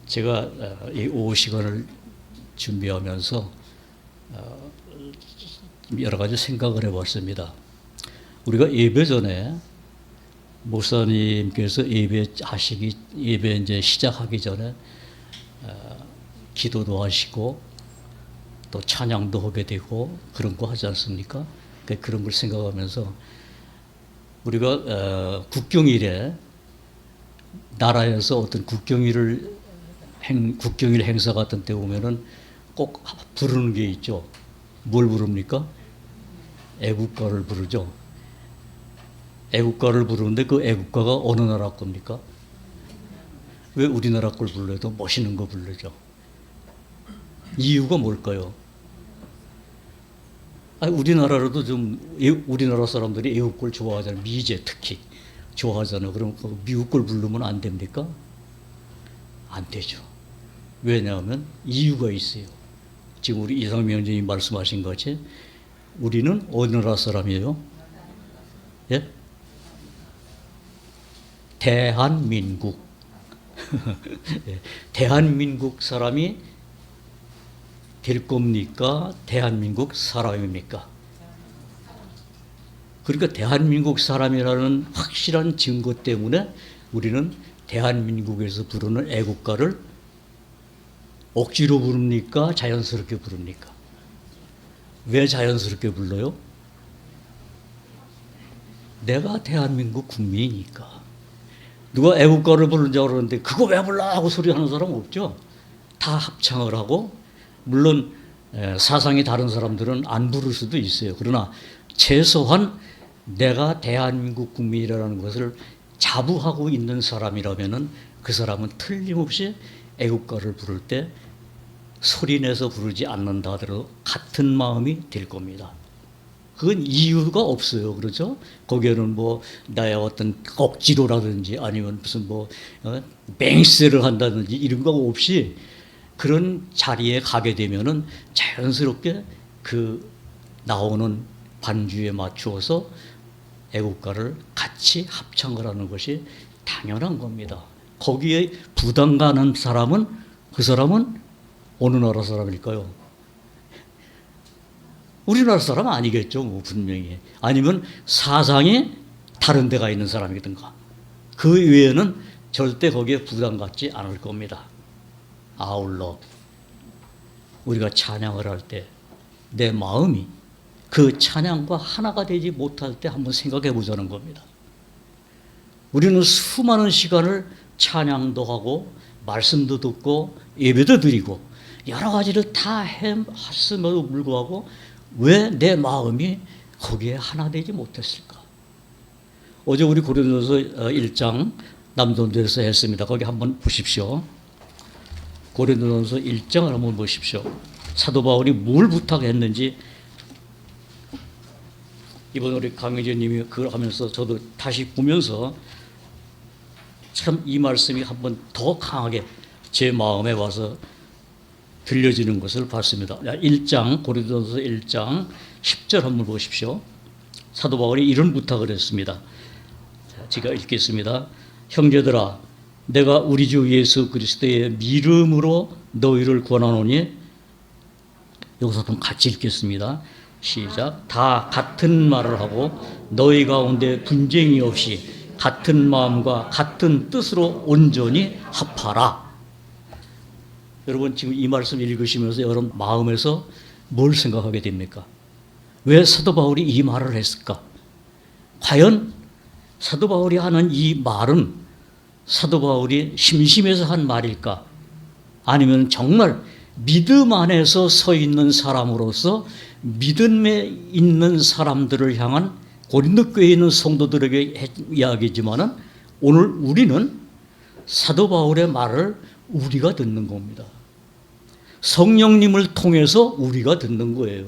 제가 이 오후 시간을 준비하면서 여러 가지 생각을 해봤습니다. 우리가 예배 전에 목사님께서 예배 이제 시작하기 전에 기도도 하시고 또 찬양도 하게 되고 그런 거 하지 않습니까? 그런 걸 생각하면서 우리가 국경일에 나라에서 어떤 국경일 행사 같은 때 보면은 꼭 부르는 게 있죠. 뭘 부릅니까? 애국가를 부르죠. 애국가를 부르는데 그 애국가가 어느 나라 겁니까? 왜 우리나라 걸 불러도 멋있는 거 부르죠? 이유가 뭘까요? 우리나라로도 우리나라 사람들이 애국 걸 좋아하잖아요. 미제 특히 좋아하잖아요. 그럼 미국 걸 부르면 안 됩니까? 안 되죠. 왜냐하면 이유가 있어요. 지금 우리 이상민 원장님이 말씀하신 것이 우리는 어느 나라 사람이에요? 예? 대한민국. 대한민국 사람이 될 겁니까? 대한민국 사람입니까? 그러니까 대한민국 사람이라는 확실한 증거 때문에 우리는 대한민국에서 부르는 애국가를 억지로 부릅니까? 자연스럽게 부릅니까? 왜 자연스럽게 불러요? 내가 대한민국 국민이니까. 누가 애국가를 부르자고 그러는데 그거 왜 불러? 하고 소리하는 사람 없죠. 다 합창을 하고 물론 사상이 다른 사람들은 안 부를 수도 있어요. 그러나 최소한 내가 대한민국 국민이라는 것을 자부하고 있는 사람이라면은 그 사람은 틀림없이 애국가를 부를 때 소리내서 부르지 않는다 하더라도 같은 마음이 될 겁니다. 그건 이유가 없어요. 그렇죠? 거기에는 뭐 나의 어떤 억지로라든지 아니면 무슨 맹세를 한다든지 이런 거 없이 그런 자리에 가게 되면은 자연스럽게 그 나오는 반주에 맞추어서 애국가를 같이 합창을 하는 것이 당연한 겁니다. 거기에 부담 가는 사람은 그 사람은 어느 나라 사람일까요? 우리나라 사람 아니겠죠, 뭐 분명히. 아니면 사상이 다른 데가 있는 사람이든가. 그 외에는 절대 거기에 부담 갖지 않을 겁니다. 아울러 우리가 찬양을 할 때 내 마음이 그 찬양과 하나가 되지 못할 때 한번 생각해 보자는 겁니다. 우리는 수많은 시간을 찬양도 하고 말씀도 듣고 예배도 드리고 여러 가지를 다 했음에도 불구하고 왜 내 마음이 거기에 하나 되지 못했을까? 어제 우리 고린도서 1장 남동들에서 했습니다. 거기 한번 보십시오. 고린도서 1장을 한번 보십시오. 사도 바울이 뭘 부탁했는지 이번 우리 강의전 님이 그걸 하면서 저도 다시 보면서 참 이 말씀이 한번 더 강하게 제 마음에 와서 들려지는 것을 봤습니다. 1장 고린도서 1장 10절 한번 보십시오. 사도 바울이 이런 부탁을 했습니다. 제가 읽겠습니다. 형제들아 내가 우리 주 예수 그리스도의 믿음으로 너희를 권하노니 여기서 좀 같이 읽겠습니다. 시작. 다 같은 말을 하고 너희 가운데 분쟁이 없이 같은 마음과 같은 뜻으로 온전히 합하라. 여러분 지금 이 말씀 읽으시면서 여러분 마음에서 뭘 생각하게 됩니까? 왜 사도 바울이 이 말을 했을까? 과연 사도 바울이 하는 이 말은 사도 바울이 심심해서 한 말일까? 아니면 정말 믿음 안에서 서 있는 사람으로서 믿음에 있는 사람들을 향한 고린도 교회에 있는 성도들에게 이야기지만은 오늘 우리는 사도 바울의 말을 우리가 듣는 겁니다. 성령님을 통해서 우리가 듣는 거예요.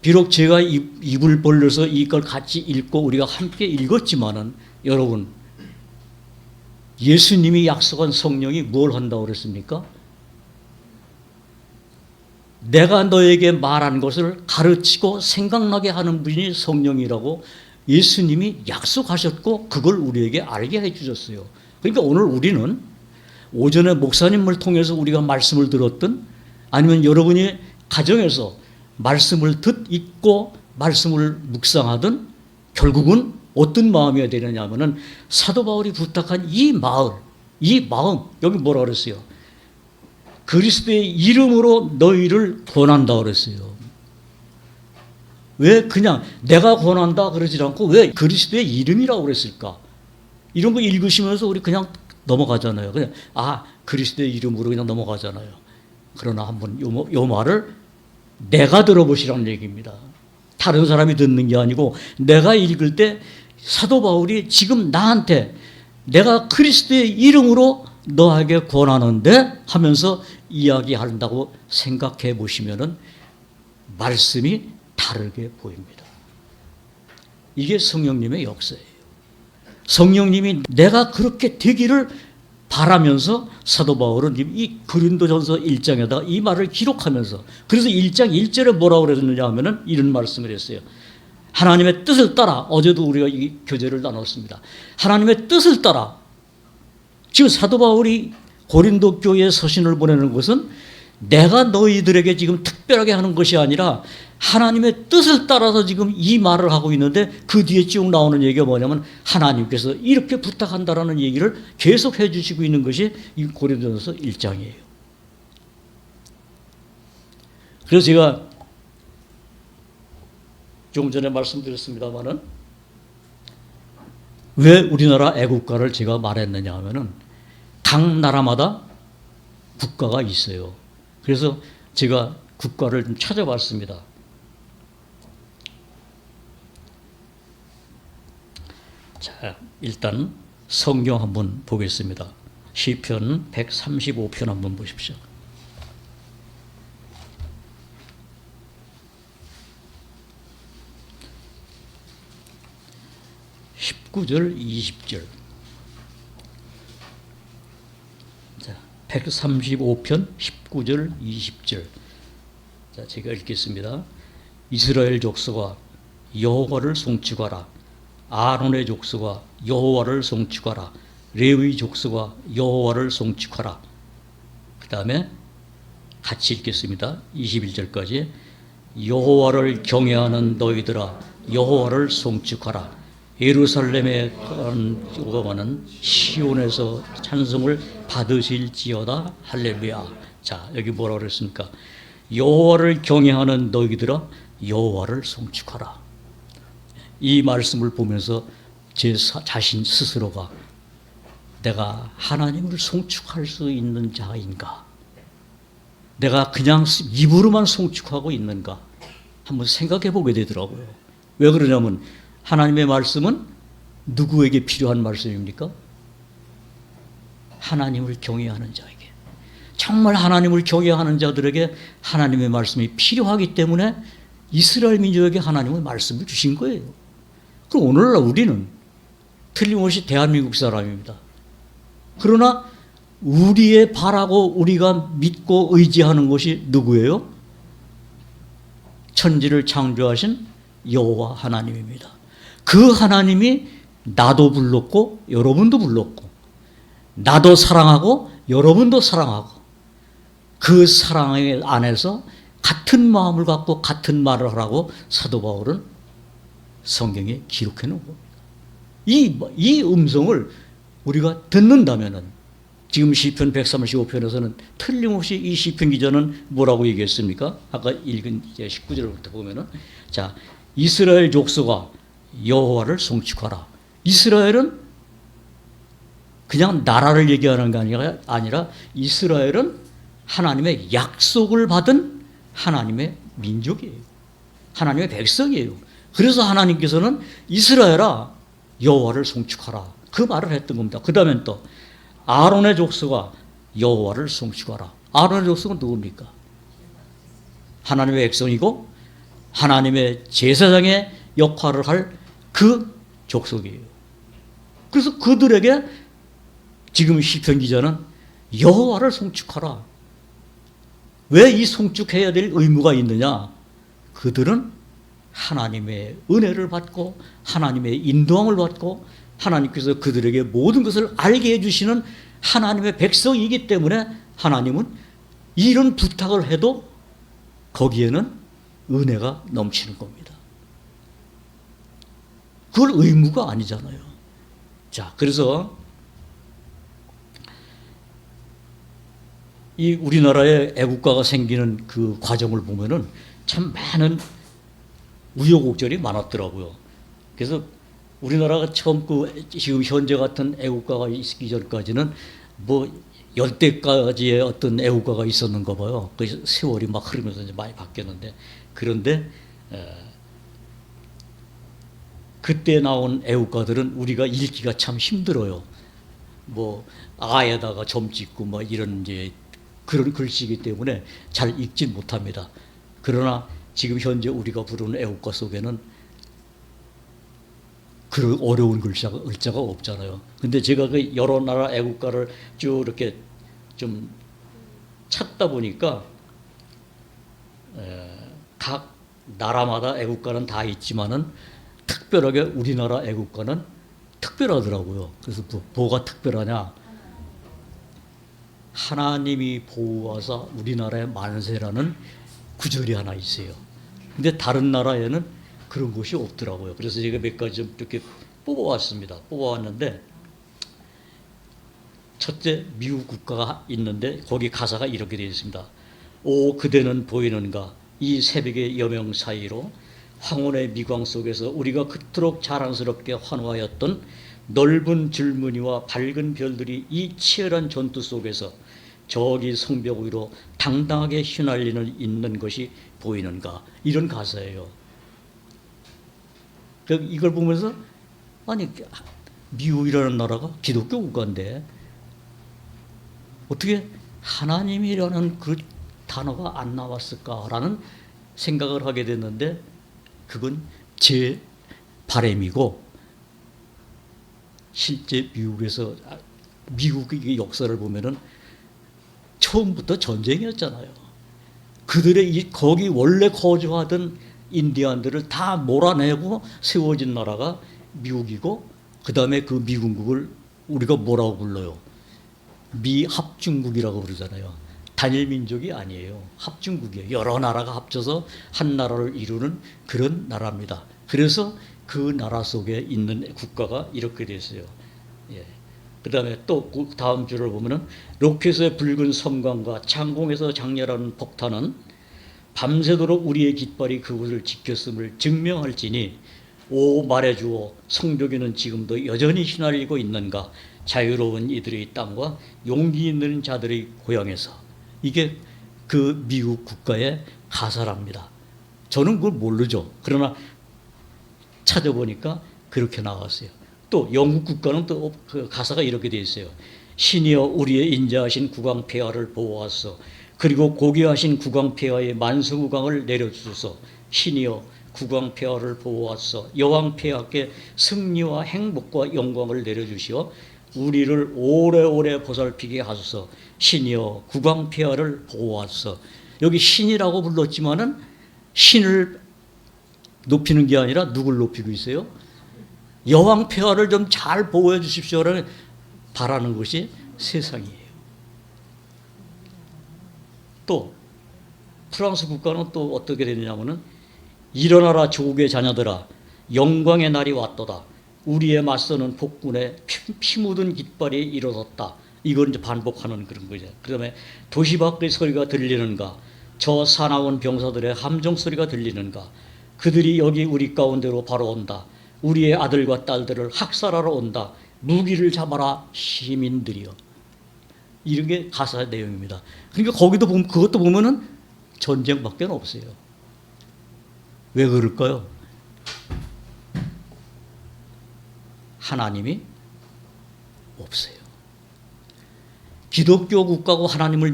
비록 제가 입을 벌려서 이걸 같이 읽고 우리가 함께 읽었지만은 여러분 예수님이 약속한 성령이 뭘 한다고 그랬습니까? 내가 너에게 말한 것을 가르치고 생각나게 하는 분이 성령이라고 예수님이 약속하셨고 그걸 우리에게 알게 해주셨어요. 그러니까 오늘 우리는 오전에 목사님을 통해서 우리가 말씀을 들었든 아니면 여러분이 가정에서 말씀을 읽고 말씀을 묵상하든 결국은 어떤 마음이어야 되느냐 하면은 사도 바울이 부탁한 이 마음, 여기 뭐라 그랬어요? 그리스도의 이름으로 너희를 권한다 그랬어요. 왜 그냥 내가 권한다 그러지 않고 왜 그리스도의 이름이라고 그랬을까? 이런 거 읽으시면서 우리 그냥 넘어가잖아요. 그냥 그리스도의 이름으로 그냥 넘어가잖아요. 그러나 한번 요 말을 내가 들어보시라는 얘기입니다. 다른 사람이 듣는 게 아니고 내가 읽을 때 사도 바울이 지금 나한테 내가 그리스도의 이름으로 너에게 권하는데 하면서 이야기한다고 생각해 보시면은 말씀이 다르게 보입니다. 이게 성령님의 역사예요. 성령님이 내가 그렇게 되기를 바라면서 사도 바울은 이 고린도전서 1장에다가 이 말을 기록하면서 그래서 1장 1절에 뭐라고 그랬느냐 하면은 이런 말씀을 했어요. 하나님의 뜻을 따라 어제도 우리가 이 교제를 나눴습니다. 하나님의 뜻을 따라 지금 사도 바울이 고린도 교회에 서신을 보내는 것은 내가 너희들에게 지금 특별하게 하는 것이 아니라 하나님의 뜻을 따라서 지금 이 말을 하고 있는데 그 뒤에 쭉 나오는 얘기가 뭐냐면 하나님께서 이렇게 부탁한다라는 얘기를 계속 해주시고 있는 것이 이 고린도전서 1장이에요. 그래서 제가 좀 전에 말씀드렸습니다마는 왜 우리나라 애국가를 제가 말했느냐 하면은 각 나라마다 국가가 있어요. 그래서 제가 국가를 좀 찾아봤습니다. 자, 일단 성경 한번 보겠습니다. 시편 135편 한번 보십시오. 19절, 20절. 자, 135편 19절, 20절. 자, 제가 읽겠습니다. 이스라엘 족속아 여호와를 송축하라. 아론의 족속아 여호와를 송축하라. 레위 족속아 여호와를 송축하라. 그 다음에 같이 읽겠습니다. 21절까지. 여호와를 경외하는 너희들아 여호와를 송축하라. 예루살렘에 거하는 시온에서 찬송을 받으실지어다. 할렐루야. 자, 여기 뭐라 그랬습니까? 여호와를 경외하는 너희들아 여호와를 송축하라. 이 말씀을 보면서 제 자신 스스로가 내가 하나님을 송축할 수 있는 자인가? 내가 그냥 입으로만 송축하고 있는가? 한번 생각해 보게 되더라고요. 왜 그러냐면 하나님의 말씀은 누구에게 필요한 말씀입니까? 하나님을 경외하는 자에게. 정말 하나님을 경외하는 자들에게 하나님의 말씀이 필요하기 때문에 이스라엘 민족에게 하나님은 말씀을 주신 거예요. 그럼 오늘날 우리는 틀림없이 대한민국 사람입니다. 그러나 우리의 바라고 우리가 믿고 의지하는 것이 누구예요? 천지를 창조하신 여호와 하나님입니다. 그 하나님이 나도 불렀고 여러분도 불렀고 나도 사랑하고 여러분도 사랑하고 그 사랑 안에서 같은 마음을 갖고 같은 말을 하라고 사도 바울은 성경에 기록해 놓은 겁니다. 이 음성을 우리가 듣는다면은 지금 시편 135편에서는 틀림없이 이 시편 기자는 뭐라고 얘기했습니까? 아까 읽은 19절부터 보면은 자, 이스라엘 족속아 여호와를 송축하라. 이스라엘은 그냥 나라를 얘기하는 게 아니라 이스라엘은 하나님의 약속을 받은 하나님의 민족이에요. 하나님의 백성이에요. 그래서 하나님께서는 이스라엘아 여호와를 송축하라. 그 말을 했던 겁니다. 그 다음엔 또 아론의 족속아 여호와를 송축하라. 아론의 족속은 누굽니까? 하나님의 백성이고 하나님의 제사장의 역할을 할 그 족속이에요. 그래서 그들에게 지금 시편 기자는 여호와를 송축하라. 왜 이 송축해야 될 의무가 있느냐? 그들은 하나님의 은혜를 받고 하나님의 인도함을 받고 하나님께서 그들에게 모든 것을 알게 해주시는 하나님의 백성이기 때문에 하나님은 이런 부탁을 해도 거기에는 은혜가 넘치는 겁니다. 그걸 의무가 아니잖아요. 자, 그래서 이 우리나라에 애국가가 생기는 그 과정을 보면은 참 많은 우여곡절이 많았더라고요. 그래서 우리나라가 처음 지금 현재 같은 애국가가 있기 전까지는 뭐 10대까지의 어떤 애국가가 있었는가 봐요. 그 세월이 막 흐르면서 이제 많이 바뀌었는데, 그런데 그때 나온 애국가들은 우리가 읽기가 참 힘들어요. 뭐 아에다가 점 찍고 뭐 이런 이제 그런 글씨이기 때문에 잘 읽지 못합니다. 그러나 지금 현재 우리가 부르는 애국가 속에는 그런 어려운 글자가 없잖아요. 근데 제가 그 여러 나라 애국가를 쭉 이렇게 좀 찾다 보니까 각 나라마다 애국가는 다 있지만은 특별하게 우리나라 애국가는 특별하더라고요. 그래서 뭐가 특별하냐? 하나님이 보호하사 우리나라의 만세라는 구절이 하나 있어요. 근데 다른 나라에는 그런 것이 없더라고요. 그래서 제가 몇 가지 좀 이렇게 뽑아왔는데, 첫째, 미국 국가가 있는데 거기 가사가 이렇게 되어 있습니다. 오 그대는 보이는가, 이 새벽의 여명 사이로 황혼의 미광 속에서 우리가 그토록 자랑스럽게 환호하였던 넓은 줄무늬와 밝은 별들이 이 치열한 전투 속에서 저기 성벽 위로 당당하게 휘날리는 있는 것이 보이는가, 이런 가사예요. 이걸 보면서 아니 미국이라는 나라가 기독교 국가인데 어떻게 하나님이라는 그 단어가 안 나왔을까라는 생각을 하게 됐는데, 그건 제 바람이고, 실제 미국에서 미국의 역사를 보면은 처음부터 전쟁이었잖아요. 그들의 거기 원래 거주하던 인디안들을 다 몰아내고 세워진 나라가 미국이고, 그 다음에 그 미군국을 우리가 뭐라고 불러요? 미합중국이라고 부르잖아요. 단일 민족이 아니에요. 합중국이에요. 여러 나라가 합쳐서 한 나라를 이루는 그런 나라입니다. 그래서 그 나라 속에 있는 국가가 이렇게 됐어요. 예. 그 다음에 또 다음 줄을 보면은 로켓의 붉은 섬광과 창공에서 장렬하는 폭탄은 밤새도록 우리의 깃발이 그곳을 지켰음을 증명할지니, 오 말해주오, 성벽에는 지금도 여전히 휘날리고 있는가, 자유로운 이들의 땅과 용기 있는 자들의 고향에서. 이게 그 미국 국가의 가사랍니다. 저는 그걸 모르죠. 그러나 찾아보니까 그렇게 나왔어요. 또 영국 국가는 또 그 가사가 이렇게 되어 있어요. 신이여 우리의 인자하신 국왕폐하를 보호하소서. 그리고 고귀하신 국왕폐하의 만성우강을 내려주소서. 신이여 국왕폐하를 보호하소서. 여왕폐하께 승리와 행복과 영광을 내려주시어 우리를 오래오래 보살피게 하소서. 신이여 국왕폐하를 보호하소서. 여기 신이라고 불렀지만은 신을 높이는 게 아니라 누굴 높이고 있어요? 여왕폐하를 좀 잘 보호해 주십시오라는 바라는 것이 세상이에요. 또 프랑스 국가는 또 어떻게 되느냐면은, 일어나라 조국의 자녀들아, 영광의 날이 왔도다. 우리의 맞서는 폭군의 피 묻은 깃발이 일어섰다. 이걸 이제 반복하는 그런 거죠. 그다음에 도시 밖의 소리가 들리는가, 저 사나운 병사들의 함정 소리가 들리는가, 그들이 여기 우리 가운데로 바로 온다. 우리의 아들과 딸들을 학살하러 온다. 무기를 잡아라 시민들이여. 이런 게 가사 내용입니다. 그러니까 거기도 보면, 그것도 보면은 전쟁밖에 없어요. 왜 그럴까요? 하나님이 없어요. 기독교 국가고 하나님을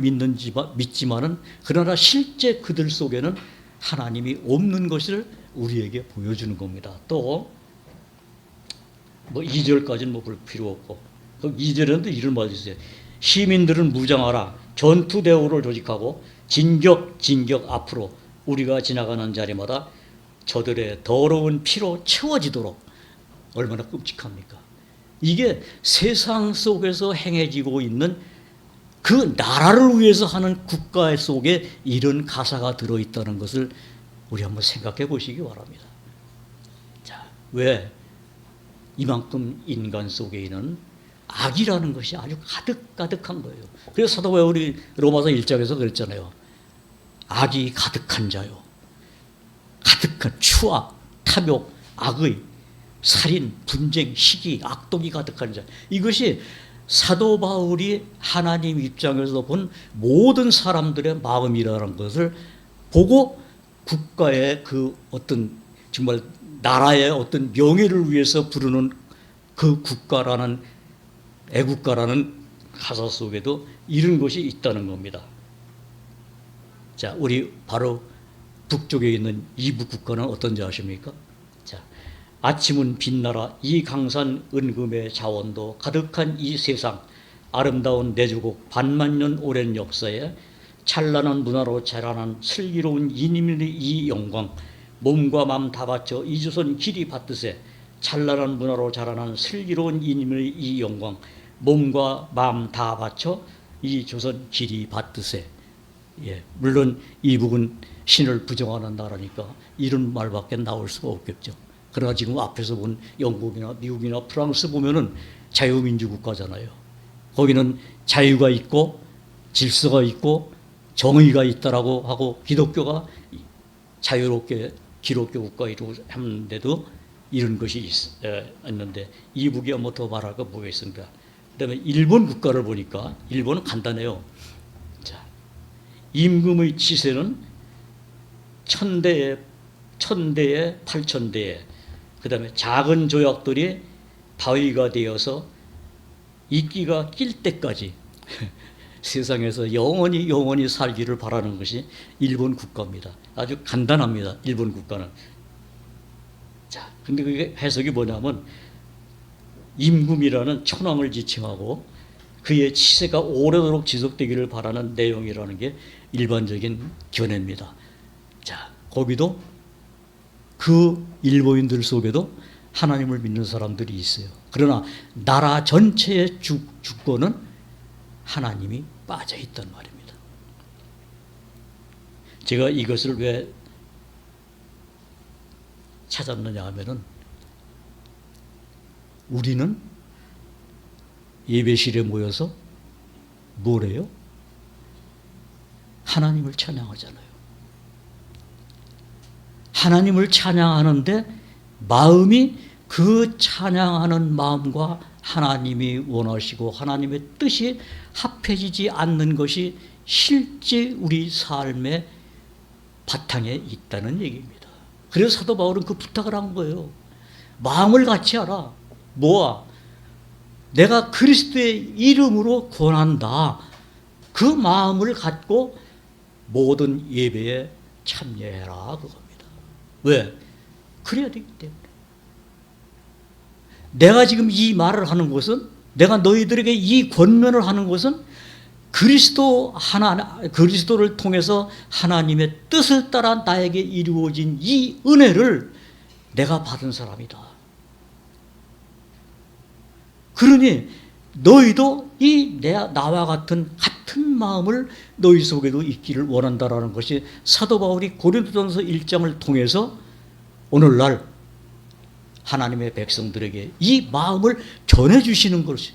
믿지만은, 그러나 실제 그들 속에는 하나님이 없는 것을 우리에게 보여주는 겁니다. 또 뭐 2절까지는 뭐 볼 필요 없고, 2절에는 이런 말이 있어요. 시민들은 무장하라. 전투 대우를 조직하고 진격 앞으로 우리가 지나가는 자리마다 저들의 더러운 피로 채워지도록. 얼마나 끔찍합니까? 이게 세상 속에서 행해지고 있는 그 나라를 위해서 하는 국가 속에 이런 가사가 들어있다는 것을 우리 한번 생각해 보시기 바랍니다. 자, 왜 이만큼 인간 속에 있는 악이라는 것이 아주 가득가득한 거예요. 그래서 사도 바울이 로마서 1장에서 그랬잖아요. 악이 가득한 자요. 가득한 추악, 탐욕, 악의, 살인, 분쟁, 시기, 악독이 가득한 자. 이것이 사도 바울이 하나님 입장에서 본 모든 사람들의 마음이라는 것을 보고 국가의 그 어떤 정말 나라의 어떤 명예를 위해서 부르는 그 국가라는 애국가라는 가사 속에도 이런 것이 있다는 겁니다. 자, 우리 바로 북쪽에 있는 이북 국가는 어떤지 아십니까? 자, 아침은 빛나라 이 강산 은금의 자원도 가득한 이 세상 아름다운 내주국 반만년 오랜 역사에 찬란한 문화로 자라난 슬기로운 이민의 이 영광 몸과 마음 다 바쳐 이 조선 길이 받듯에 찬란한 문화로 자라난 슬기로운 이민의 이 영광 몸과 마음 다 바쳐 이 조선 길이 받듯에. 예, 물론 이북은 신을 부정하는 나라니까 이런 말밖에 나올 수가 없겠죠. 그러나 지금 앞에서 본 영국이나 미국이나 프랑스 보면은 자유민주 국가잖아요. 거기는 자유가 있고 질서가 있고 정의가 있다라고 하고 기독교가 자유롭게 기독교 국가이라고 하는데도 이런 것이 있는데 이북이 뭐 더 말할 거 뭐가 있습니까? 그다음에 일본 국가를 보니까 일본은 간단해요. 자, 임금의 치세는 천대에 8,000대에 그다음에 작은 조약들이 바위가 되어서 이끼가 낄 때까지 세상에서 영원히 살기를 바라는 것이 일본 국가입니다. 아주 간단합니다. 일본 국가는. 자, 근데 그게 해석이 뭐냐면 임금이라는 천황을 지칭하고 그의 치세가 오래도록 지속되기를 바라는 내용이라는 게 일반적인 견해입니다. 자, 거기도 그 일본인들 속에도 하나님을 믿는 사람들이 있어요. 그러나 나라 전체의 주권은 하나님이 빠져 있단 말입니다. 제가 이것을 왜 찾았느냐 하면은 우리는 예배실에 모여서 뭐래요? 하나님을 찬양하잖아요. 하나님을 찬양하는데 마음이 그 찬양하는 마음과 하나님이 원하시고 하나님의 뜻이 합해지지 않는 것이 실제 우리 삶의 바탕에 있다는 얘기입니다. 그래서 사도 바울은 그 부탁을 한 거예요. 마음을 같이 하라. 뭐야? 내가 그리스도의 이름으로 권한다. 그 마음을 갖고 모든 예배에 참여해라 그겁니다. 왜? 그래야 되기 때문에. 내가 지금 이 말을 하는 것은 내가 너희들에게 이 권면을 하는 것은 그리스도를 통해서 하나님의 뜻을 따라 나에게 이루어진 이 은혜를 내가 받은 사람이다. 그러니 너희도 나와 같은 마음을 너희 속에도 있기를 원한다라는 것이 사도 바울이 고린도전서 1장을 통해서 오늘날 하나님의 백성들에게 이 마음을 전해주시는 것이.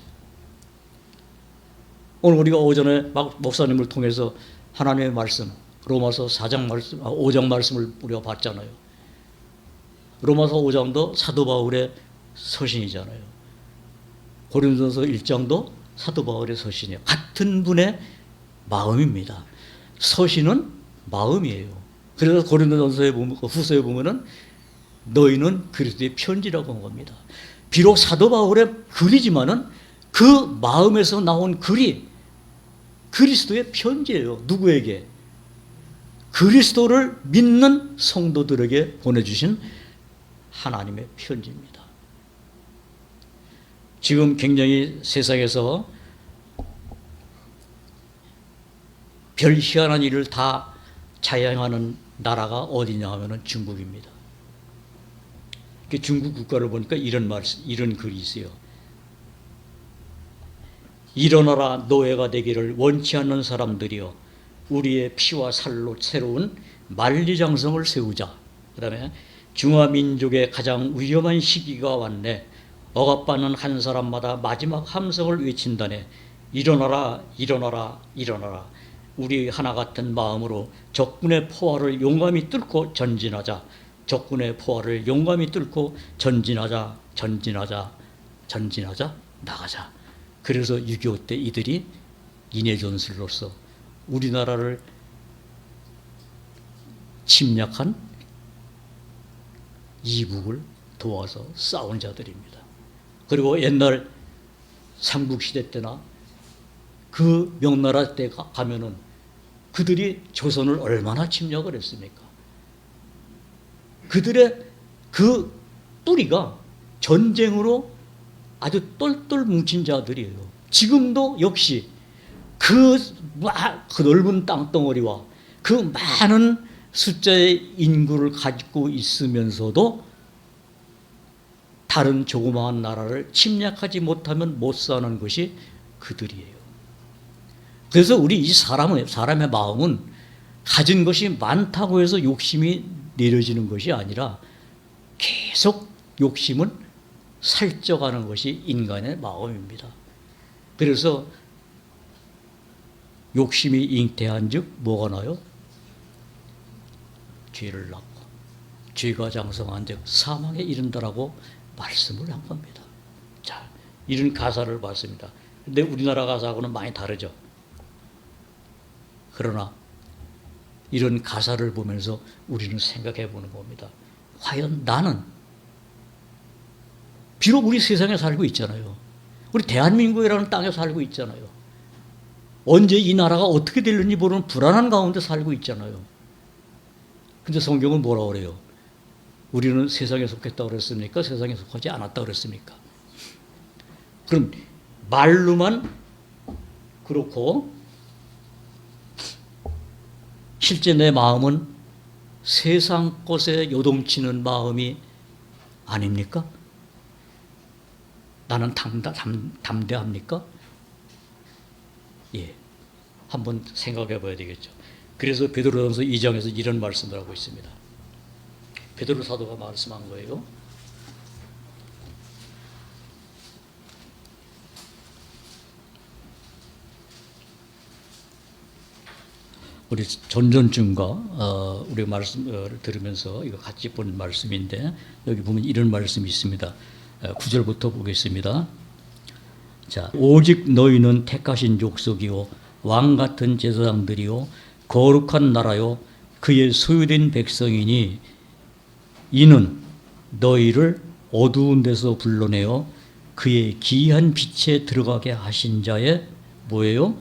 오늘 우리가 오전에 목사님을 통해서 하나님의 말씀, 로마서 4장 말씀, 5장 말씀을 우리가 봤잖아요. 로마서 5장도 사도 바울의 서신이잖아요. 고린도전서 1장도 사도 바울의 서신이에요. 같은 분의 마음입니다. 서신은 마음이에요. 그래서 고린도전서에 보면, 후서에 보면은 너희는 그리스도의 편지라고 한 겁니다. 비록 사도 바울의 글이지만은 그 마음에서 나온 글이 그리스도의 편지예요. 누구에게? 그리스도를 믿는 성도들에게 보내주신 하나님의 편지입니다. 지금 굉장히 세상에서 별 희한한 일을 다 자행하는 나라가 어디냐 하면은 중국입니다. 중국 국가를 보니까 이런 글이 있어요. 일어나라 노예가 되기를 원치 않는 사람들이여 우리의 피와 살로 새로운 만리장성을 세우자. 그 다음에 중화민족의 가장 위험한 시기가 왔네. 억압받는 한 사람마다 마지막 함성을 외친다네. 일어나라 일어나라 일어나라. 우리 하나 같은 마음으로 적군의 포화를 용감히 뚫고 전진하자. 적군의 포화를 용감히 뚫고 전진하자. 전진하자. 전진하자. 나가자. 그래서 6.25 때 이들이 인해전술로서 우리나라를 침략한 이북을 도와서 싸운 자들입니다. 그리고 옛날 삼국시대 때나 그 명나라 때 가면은 그들이 조선을 얼마나 침략을 했습니까? 그들의 그 뿌리가 전쟁으로 아주 똘똘 뭉친 자들이에요. 지금도 역시 그 넓은 땅덩어리와 그 많은 숫자의 인구를 가지고 있으면서도 다른 조그마한 나라를 침략하지 못하면 못 사는 것이 그들이에요. 그래서 우리 이 사람의 마음은 가진 것이 많다고 해서 욕심이 내려지는 것이 아니라 계속 욕심은 살쪄가는 것이 인간의 마음입니다. 그래서 욕심이 잉태한 즉 뭐가 나요? 죄를 낳고 죄가 장성한 즉 사망에 이른다라고 말씀을 한 겁니다. 자, 이런 가사를 봤습니다. 근데 우리나라 가사하고는 많이 다르죠. 그러나 이런 가사를 보면서 우리는 생각해 보는 겁니다. 과연 나는 비록 우리 세상에 살고 있잖아요. 우리 대한민국이라는 땅에 살고 있잖아요. 언제 이 나라가 어떻게 될는지 모르는 불안한 가운데 살고 있잖아요. 근데 성경은 뭐라고 그래요? 우리는 세상에 속했다고 그랬습니까? 세상에 속하지 않았다고 그랬습니까? 그럼 말로만 그렇고 실제 내 마음은 세상 것에 요동치는 마음이 아닙니까? 나는 담대합니까? 예, 한번 생각해 봐야 되겠죠. 그래서 베드로전서 2장에서 이런 말씀을 하고 있습니다. 베드로 사도가 말씀한 거예요. 우리 전전쯤과 우리 말씀을 들으면서 이거 같이 본 말씀인데 여기 보면 이런 말씀이 있습니다. 9절부터 보겠습니다. 자, 오직 너희는 택하신 족속이요 왕 같은 제사장들이요 거룩한 나라요 그의 소유된 백성이니 이는 너희를 어두운 데서 불러내어 그의 기이한 빛에 들어가게 하신 자의 뭐예요?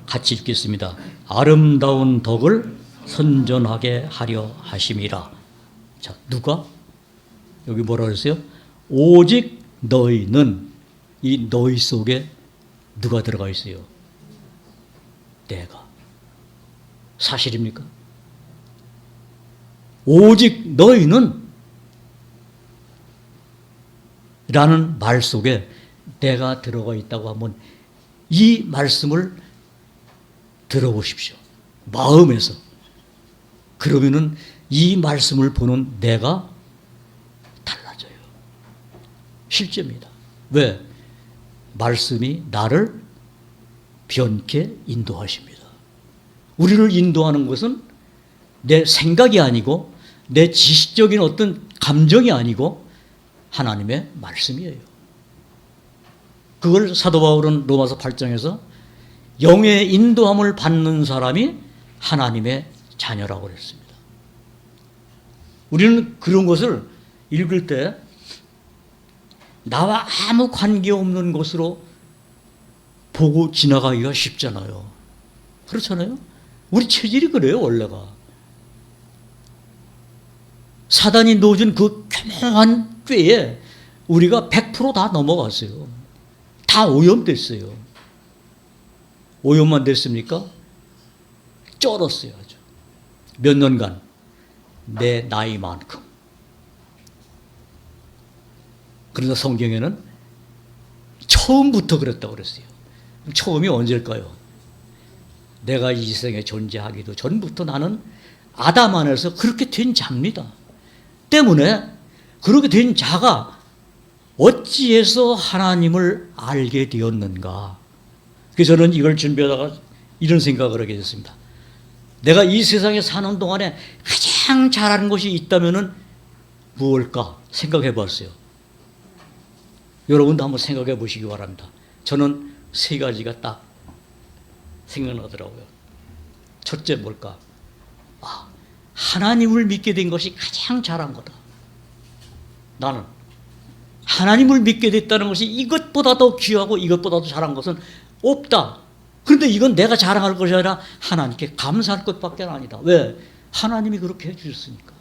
같이 읽겠습니다. 아름다운 덕을 선전하게 하려 하심이라. 자, 누가? 여기 뭐라 그랬어요? 오직 너희는, 이 너희 속에 누가 들어가 있어요? 내가. 사실입니까? 오직 너희는 라는 말 속에 내가 들어가 있다고 하면 이 말씀을 들어보십시오. 마음에서. 그러면은 이 말씀을 보는 내가 달라져요. 실제입니다. 왜? 말씀이 나를 변케 인도하십니다. 우리를 인도하는 것은 내 생각이 아니고 내 지식적인 어떤 감정이 아니고 하나님의 말씀이에요. 그걸 사도 바울은 로마서 8장에서 영의 인도함을 받는 사람이 하나님의 자녀라고 그랬습니다. 우리는 그런 것을 읽을 때 나와 아무 관계없는 것으로 보고 지나가기가 쉽잖아요. 그렇잖아요? 우리 체질이 그래요, 원래가. 사단이 넣어준 그 교묘한 꾀에 우리가 100% 넘어갔어요. 다 오염됐어요. 오염만 됐습니까? 쩔었어요, 아주. 몇 년간 내 나이만큼. 그러나 성경에는 처음부터 그랬다고 그랬어요. 처음이 언제일까요? 내가 이 세상에 존재하기도 전부터 나는 아담 안에서 그렇게 된 자입니다. 때문에 그렇게 된 자가 어찌해서 하나님을 알게 되었는가? 그래서 저는 이걸 준비하다가 이런 생각을 하게 됐습니다. 내가 이 세상에 사는 동안에 가장 잘하는 것이 있다면은 무엇일까 생각해 봤어요. 여러분도 한번 생각해 보시기 바랍니다. 저는 세 가지가 딱 생각나더라고요. 첫째 뭘까? 하나님을 믿게 된 것이 가장 잘한 거다. 나는 하나님을 믿게 됐다는 것이 이것보다 더 귀하고 이것보다 더 잘한 것은 없다. 그런데 이건 내가 자랑할 것이 아니라 하나님께 감사할 것밖에 아니다. 왜? 하나님이 그렇게 해주셨으니까.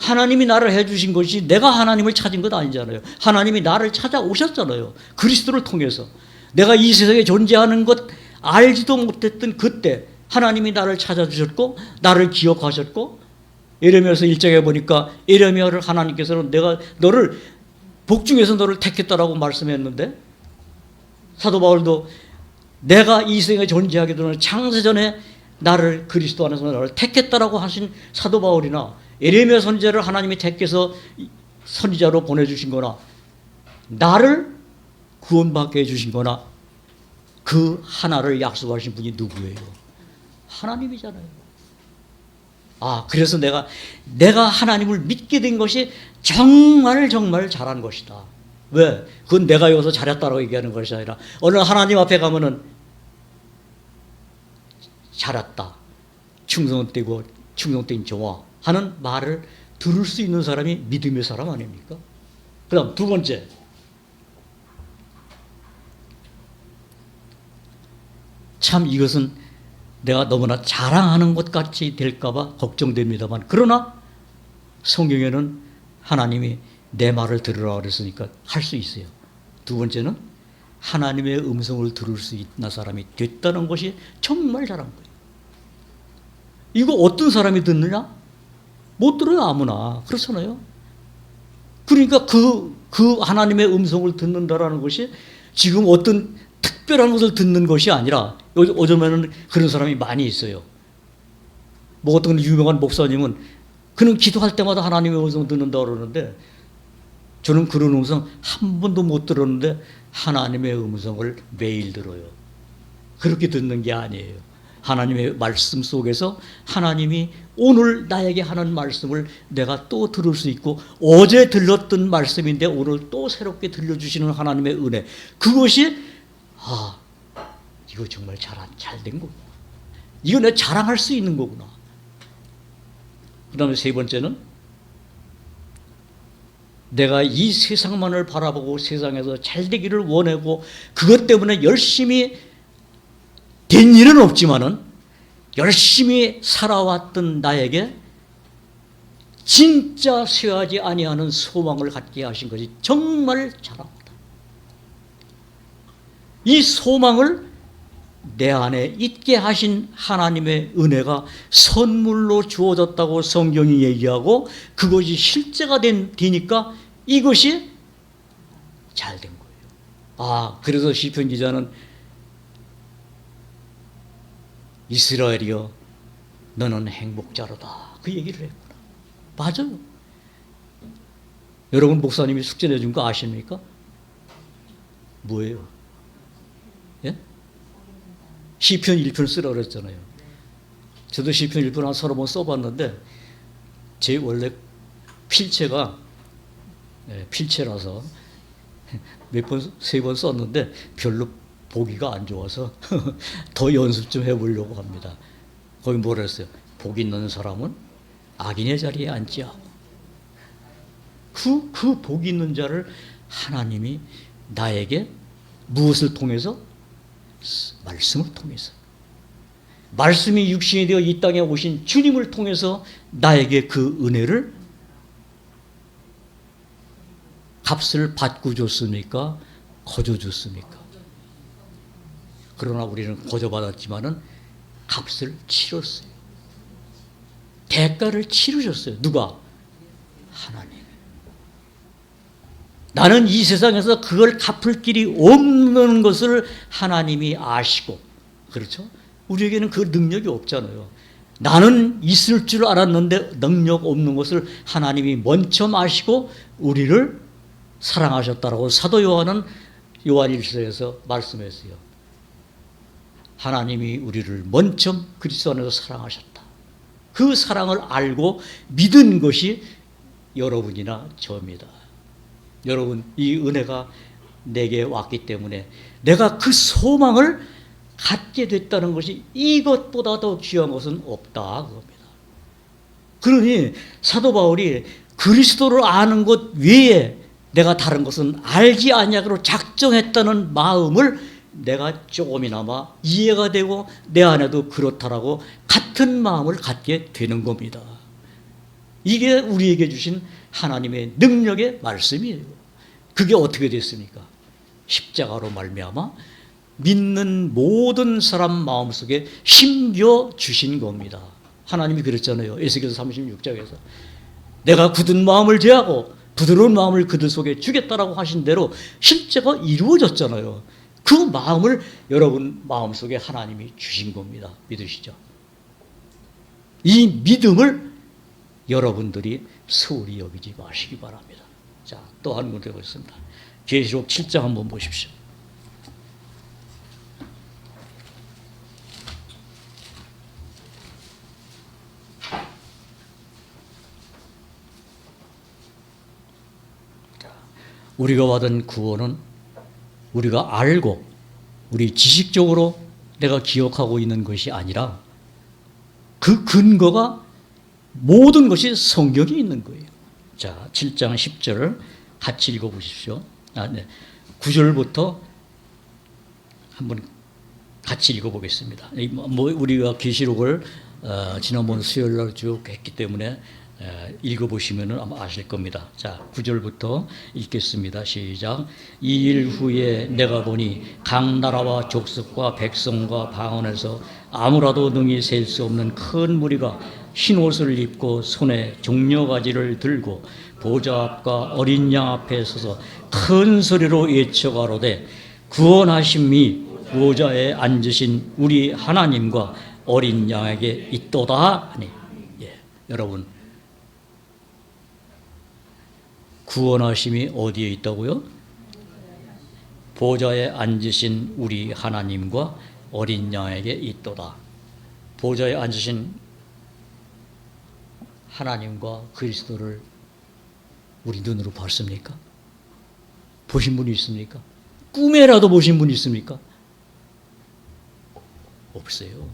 하나님이 나를 해주신 것이 내가 하나님을 찾은 것 아니잖아요. 하나님이 나를 찾아오셨잖아요. 그리스도를 통해서. 내가 이 세상에 존재하는 것 알지도 못했던 그때 하나님이 나를 찾아주셨고 나를 기억하셨고, 예레미야서 1장에 보니까 예레미야를 하나님께서는 내가 너를 복중에서 너를 택했다라고 말씀했는데, 사도 바울도 내가 이 세상에 존재하기 전에 창세전에 나를 그리스도 안에서 나를 택했다라고 하신 사도 바울이나 예레미야 선지자를 하나님이 택해서 선지자로 보내주신 거나 나를 구원받게 해주신 거나 그 하나를 약속하신 분이 누구예요? 하나님이잖아요. 그래서 내가 하나님을 믿게 된 것이 정말 잘한 것이다. 왜? 그건 내가 여기서 잘했다라고 얘기하는 것이 아니라 어느 하나님 앞에 가면은 잘했다, 충성되고 충성된 종아 하는 말을 들을 수 있는 사람이 믿음의 사람 아닙니까? 그 다음 두 번째, 참 이것은 내가 너무나 자랑하는 것 같이 될까봐 걱정됩니다만, 그러나 성경에는 하나님이 내 말을 들으라 그랬으니까 할 수 있어요. 두 번째는 하나님의 음성을 들을 수 있는 사람이 됐다는 것이 정말 잘한 거예요. 이거 어떤 사람이 듣느냐? 못 들어요, 아무나. 그렇잖아요. 그러니까 그 하나님의 음성을 듣는다라는 것이 지금 어떤 특별한 것을 듣는 것이 아니라, 요즘에는 그런 사람이 많이 있어요. 뭐 어떤 유명한 목사님은 그는 기도할 때마다 하나님의 음성 듣는다고 그러는데, 저는 그런 음성 한 번도 못 들었는데 하나님의 음성을 매일 들어요. 그렇게 듣는 게 아니에요. 하나님의 말씀 속에서 하나님이 오늘 나에게 하는 말씀을 내가 또 들을 수 있고, 어제 들렸던 말씀인데 오늘 또 새롭게 들려주시는 하나님의 은혜, 그것이 이거 정말 잘된 거구나. 이거 내가 자랑할 수 있는 거구나. 그 다음에 세 번째는 내가 이 세상만을 바라보고 세상에서 잘 되기를 원하고 그것 때문에 열심히 된 일은 없지만은 열심히 살아왔던 나에게 진짜 쇠하지 아니하는 소망을 갖게 하신 것이 정말 잘합니다. 이 소망을 내 안에 있게 하신 하나님의 은혜가 선물로 주어졌다고 성경이 얘기하고 그것이 실제가 되니까 이것이 잘 된 거예요. 그래서 시편 기자는 이스라엘이여 너는 행복자로다, 그 얘기를 했구나. 맞아요. 여러분, 목사님이 숙제 내준 거 아십니까? 뭐예요? 예? 시편 1편 쓰라고 그랬잖아요. 저도 시편 1편 한 서너 번 써봤는데 제 원래 필체가 필체라서 세 번 썼는데 별로 보기가 안 좋아서 더 연습 좀 해보려고 합니다. 거기 뭐라 했어요? 복 있는 사람은 악인의 자리에 앉지 않고, 그 복 있는 자를 하나님이 나에게 무엇을 통해서? 말씀을 통해서. 말씀이 육신이 되어 이 땅에 오신 주님을 통해서 나에게 그 은혜를 값을 받고 줬습니까? 거저 줬습니까? 그러나 우리는 거저 받았지만은 값을 치렀어요. 대가를 치르셨어요. 누가? 하나님. 나는 이 세상에서 그걸 갚을 길이 없는 것을 하나님이 아시고, 그렇죠? 우리에게는 그 능력이 없잖아요. 나는 있을 줄 알았는데 능력 없는 것을 하나님이 먼저 아시고 우리를 사랑하셨다라고 사도 요한은 요한일서에서 말씀했어요. 하나님이 우리를 먼저 그리스도 안에서 사랑하셨다. 그 사랑을 알고 믿은 것이 여러분이나 저입니다. 여러분, 이 은혜가 내게 왔기 때문에 내가 그 소망을 갖게 됐다는 것이 이것보다 더 귀한 것은 없다 그겁니다. 그러니 사도 바울이 그리스도를 아는 것 외에 내가 다른 것은 알지 아니하기로 작정했다는 마음을 내가 조금이나마 이해가 되고 내 안에도 그렇다라고 같은 마음을 갖게 되는 겁니다. 이게 우리에게 주신 하나님의 능력의 말씀이에요. 그게 어떻게 됐습니까? 십자가로 말미암아 믿는 모든 사람 마음속에 심겨 주신 겁니다. 하나님이 그랬잖아요. 에스겔서 36장에서 내가 굳은 마음을 제하고 부드러운 마음을 그들 속에 주겠다라고 하신 대로 실제가 이루어졌잖아요. 그 마음을 여러분 마음속에 하나님이 주신 겁니다. 믿으시죠? 이 믿음을 여러분들이 소홀히 여기지 마시기 바랍니다. 자, 또 한 군데 보겠습니다. 계시록 7장 한번 보십시오. 우리가 받은 구원은 우리가 알고 우리 지식적으로 내가 기억하고 있는 것이 아니라 그 근거가 모든 것이 성경에 있는 거예요. 자, 7장 10절 같이 읽어보십시오. 9절부터 한번 같이 읽어보겠습니다. 우리가 계시록을 지난번 수요일 날 쭉 했기 때문에 읽어보시면 아마 아실 겁니다. 자, 9절부터 읽겠습니다. 시작. 이 일 후에 내가 보니 각 나라와 족속과 백성과 방언에서 아무라도 능히 셀 수 없는 큰 무리가 흰 옷을 입고 손에 종려가지를 들고 보좌 앞과 어린 양 앞에 서서 큰 소리로 외쳐가로되 구원하심이 보좌에 앉으신 우리 하나님과 어린 양에게 있도다. 여러분, 구원하심이 어디에 있다고요? 보좌에 앉으신 우리 하나님과 어린 양에게 있도다. 보좌에 앉으신 하나님과 그리스도를 우리 눈으로 봤습니까? 보신 분이 있습니까? 꿈에라도 보신 분이 있습니까? 없어요.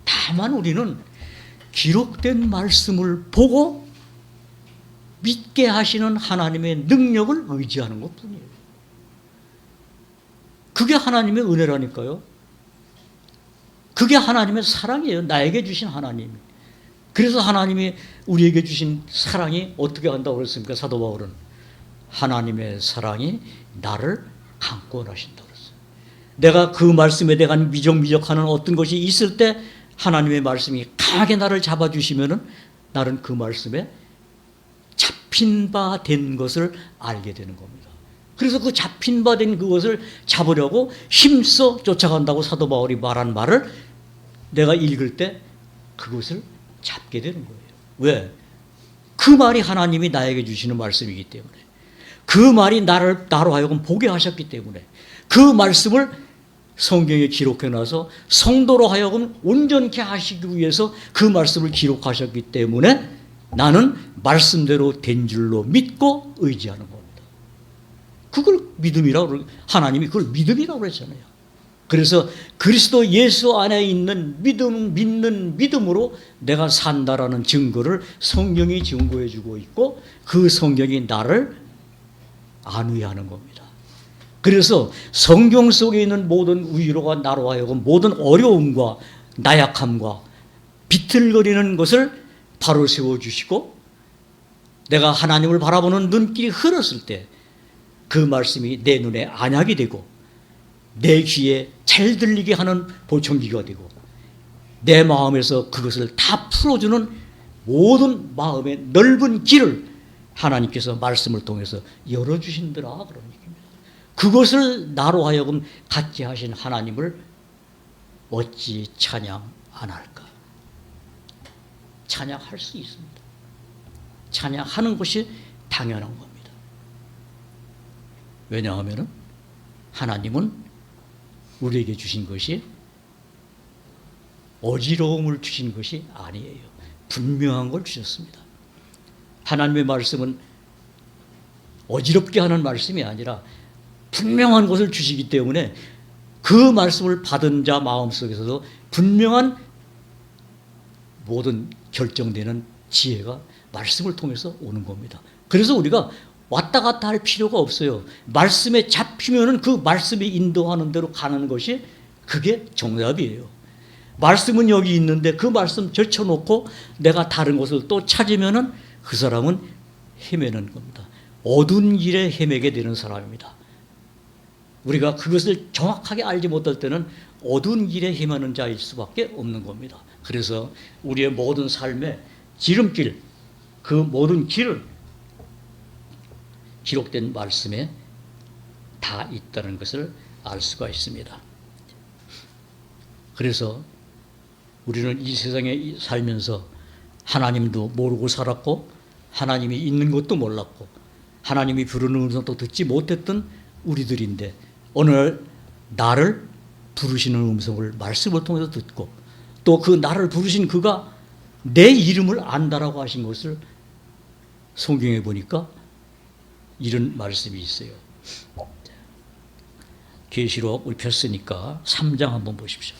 다만 우리는 기록된 말씀을 보고 믿게 하시는 하나님의 능력을 의지하는 것뿐이에요. 그게 하나님의 은혜라니까요. 그게 하나님의 사랑이에요. 나에게 주신 하나님. 그래서 하나님이 우리에게 주신 사랑이 어떻게 한다고 그랬습니까? 사도 바울은 하나님의 사랑이 나를 강권하신다고 그랬어요. 내가 그 말씀에 대한 미적미적하는 어떤 것이 있을 때 하나님의 말씀이 강하게 나를 잡아주시면은 나는 그 말씀에 잡힌 바 된 것을 알게 되는 겁니다. 그래서 그 잡힌 바 된 그것을 잡으려고 힘써 쫓아간다고 사도 바울이 말한 말을 내가 읽을 때 그것을 잡게 되는 거예요. 왜? 그 말이 하나님이 나에게 주시는 말씀이기 때문에, 그 말이 나로 하여금 보게 하셨기 때문에, 그 말씀을 성경에 기록해 놔서 성도로 하여금 온전케 하시기 위해서 그 말씀을 기록하셨기 때문에 나는 말씀대로 된 줄로 믿고 의지하는 겁니다. 그걸 믿음이라고, 하나님이 그걸 믿음이라고 그랬잖아요. 그래서 그리스도 예수 안에 있는 믿는 믿음으로 내가 산다라는 증거를 성경이 증거해 주고 있고, 그 성경이 나를 안위하는 겁니다. 그래서 성경 속에 있는 모든 위로가 나로 하여금 모든 어려움과 나약함과 비틀거리는 것을 바로 세워주시고, 내가 하나님을 바라보는 눈길이 흐렸을 때 그 말씀이 내 눈에 안약이 되고 내 귀에 잘 들리게 하는 보청기가 되고 내 마음에서 그것을 다 풀어주는 모든 마음의 넓은 길을 하나님께서 말씀을 통해서 열어주신더라 그런 얘기입니다. 그것을 나로 하여금 갖게 하신 하나님을 어찌 찬양 안 할까? 찬양할 수 있습니다. 찬양하는 것이 당연한 겁니다. 왜냐하면 하나님은 우리에게 주신 것이 어지러움을 주신 것이 아니에요. 분명한 걸 주셨습니다. 하나님의 말씀은 어지럽게 하는 말씀이 아니라 분명한 것을 주시기 때문에 그 말씀을 받은 자 마음속에서도 분명한 모든 결정되는 지혜가 말씀을 통해서 오는 겁니다. 그래서 우리가 왔다 갔다 할 필요가 없어요. 말씀에 잡히면은 그 말씀이 인도하는 대로 가는 것이 그게 정답이에요. 말씀은 여기 있는데 그 말씀 절쳐놓고 내가 다른 것을 또 찾으면은 그 사람은 헤매는 겁니다. 어두운 길에 헤매게 되는 사람입니다. 우리가 그것을 정확하게 알지 못할 때는 어두운 길에 헤매는 자일 수밖에 없는 겁니다. 그래서 우리의 모든 삶의 지름길, 그 모든 길을 기록된 말씀에 다 있다는 것을 알 수가 있습니다. 그래서 우리는 이 세상에 살면서 하나님도 모르고 살았고 하나님이 있는 것도 몰랐고 하나님이 부르는 음성도 듣지 못했던 우리들인데 어느 날 나를 부르시는 음성을 말씀을 통해서 듣고 또 그 나를 부르신 그가 내 이름을 안다라고 하신 것을 성경에 보니까 이런 말씀이 있어요. 계시록 우리 폈으니까 3장 한번 보십시오.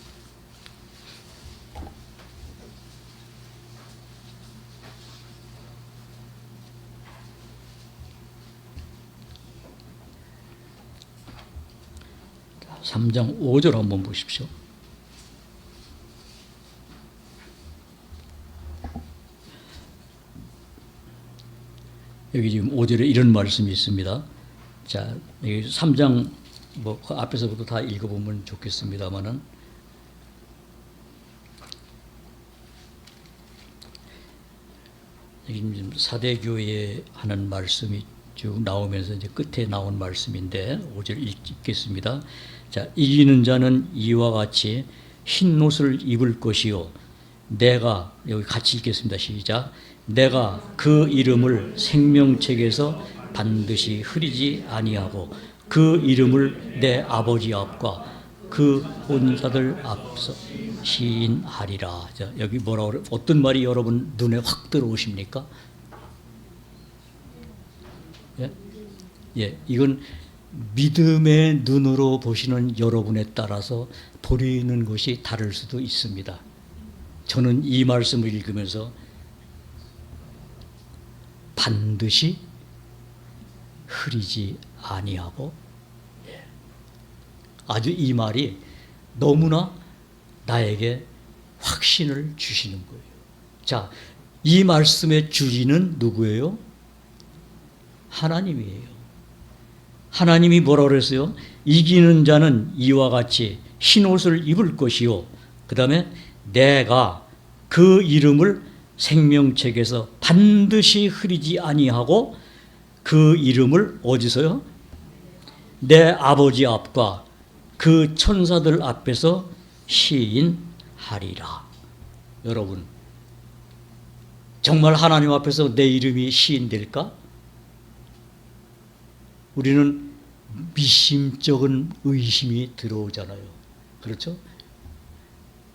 자, 3장 5절 한번 보십시오. 여기 지금 5절에 이런 말씀이 있습니다. 자, 여기 3장 그 앞에서부터 다 읽어보면 좋겠습니다만은 여기 지금 사대교회 하는 말씀이 쭉 나오면서 이제 끝에 나온 말씀인데 5절 읽겠습니다. 자, 이기는 자는 이와 같이 흰 옷을 입을 것이요 내가 여기 같이 읽겠습니다. 시작. 내가 그 이름을 생명책에서 반드시 흐리지 아니하고 그 이름을 내 아버지 앞과 그 본사들 앞서 시인하리라. 자, 여기 뭐라 그래? 어떤 말이 여러분 눈에 확 들어오십니까? 예? 예, 이건 믿음의 눈으로 보시는 여러분에 따라서 보이는 것이 다를 수도 있습니다. 저는 이 말씀을 읽으면서 반드시 흐리지 아니하고 아주 이 말이 너무나 나에게 확신을 주시는 거예요. 자, 이 말씀의 주인은 누구예요? 하나님이에요. 하나님이 뭐라 그랬어요? 이기는 자는 이와 같이 흰 옷을 입을 것이요. 그 다음에 내가 그 이름을 생명책에서 반드시 흐리지 아니하고 그 이름을 어디서요? 내 아버지 앞과 그 천사들 앞에서 시인하리라. 여러분, 정말 하나님 앞에서 내 이름이 시인될까? 우리는 미심쩍은 의심이 들어오잖아요. 그렇죠?